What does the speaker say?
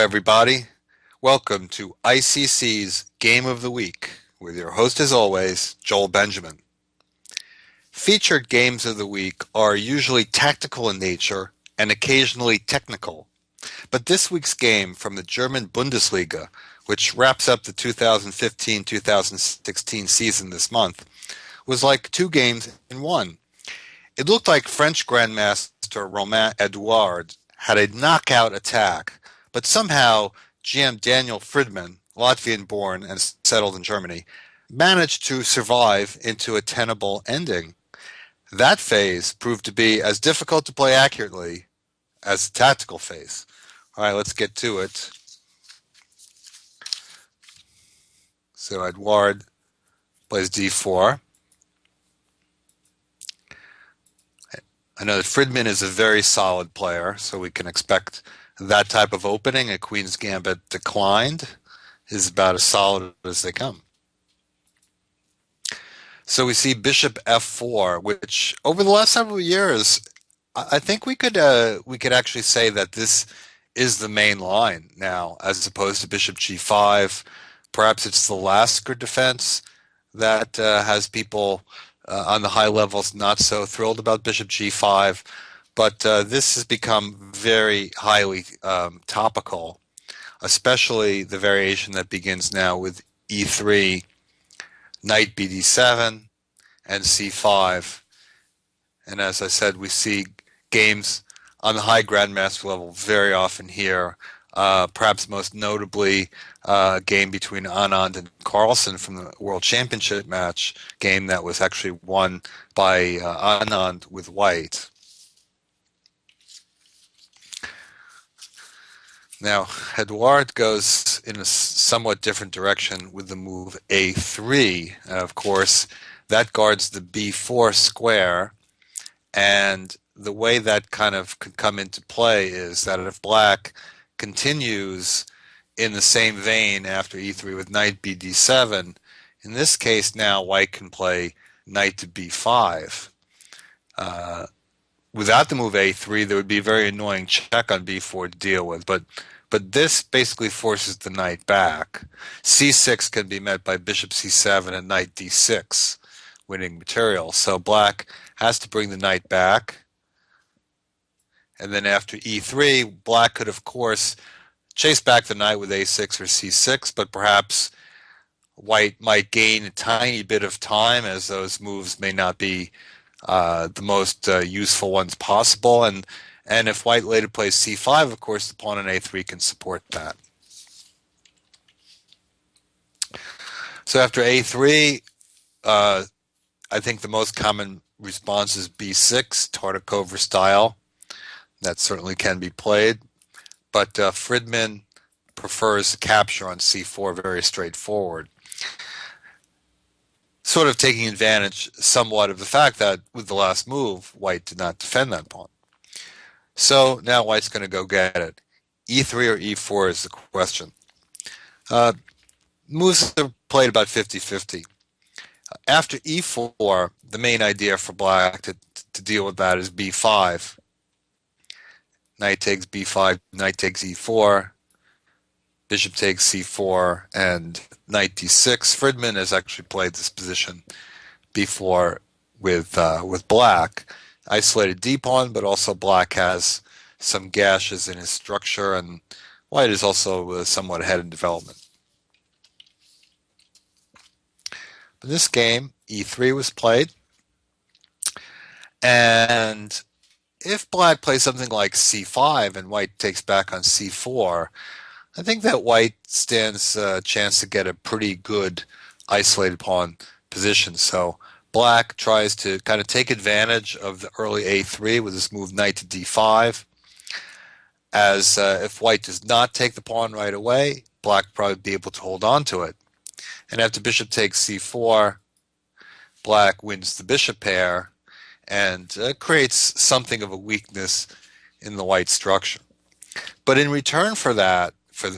everybody. Welcome to ICC's Game of the Week with your host, as always, Joel Benjamin. Featured games of the week are usually tactical in nature and occasionally technical. But this week's game from the German Bundesliga, which wraps up the 2015-2016 season this month, was like two games in one. It looked like French grandmaster Romain Edouard had a knockout attack, but somehow GM Daniel Fridman, Latvian born and settled in Germany, managed to survive into a tenable ending. That phase proved to be as difficult to play accurately as the tactical phase. All right, let's get to it. So Edouard plays d4. I know that Fridman is a very solid player, so we can expect that type of opening. A Queen's Gambit declined is about as solid as they come. So we see Bishop f4, which over the last several years, I think we could actually say that this is the main line now, as opposed to Bishop g5. Perhaps it's the last good defense that has people on the high levels not so thrilled about Bishop g5. But this has become very highly topical, especially the variation that begins now with e3, knight bd7, and c5. And as I said, we see games on the high grandmaster level very often here. Perhaps most notably, a game between Anand and Carlsen from the World Championship match, game that was actually won by Anand with white. Now, Edouard goes in a somewhat different direction with the move a3. Of course, that guards the b4 square, and the way that kind of could come into play is that if black continues in the same vein after e3 with knight bd7, in this case now white can play knight to b5. Without the move a3, there would be a very annoying check on b4 to deal with, but this basically forces the knight back. c6 can be met by bishop c7 and knight d6, winning material. So black has to bring the knight back. And then after e3, black could, of course, chase back the knight with a6 or c6, but perhaps white might gain a tiny bit of time, as those moves may not be the most useful ones possible. And if white later plays c5, of course, the pawn on a3 can support that. So after a3, I think the most common response is b6, Tartakover style. That certainly can be played. But Fridman prefers capture on c4, very straightforward. Sort of taking advantage somewhat of the fact that with the last move, white did not defend that pawn. So now white's going to go get it. e3 or e4 is the question. Moves are played about 50-50. After e4, the main idea for black to deal with that is b5. Knight takes b5, knight takes e4, bishop takes c4, and knight d6. Fridman has actually played this position before with black. Isolated d-pawn, but also black has some gashes in his structure, and white is also somewhat ahead in development. In this game, e3 was played, and if black plays something like c5 and white takes back on c4, I think that white stands a chance to get a pretty good isolated pawn position. So black tries to kind of take advantage of the early a3 with this move knight to d5. As if white does not take the pawn right away, black will probably be able to hold on to it. And after bishop takes c4, black wins the bishop pair and creates something of a weakness in the white structure. But in return for that, for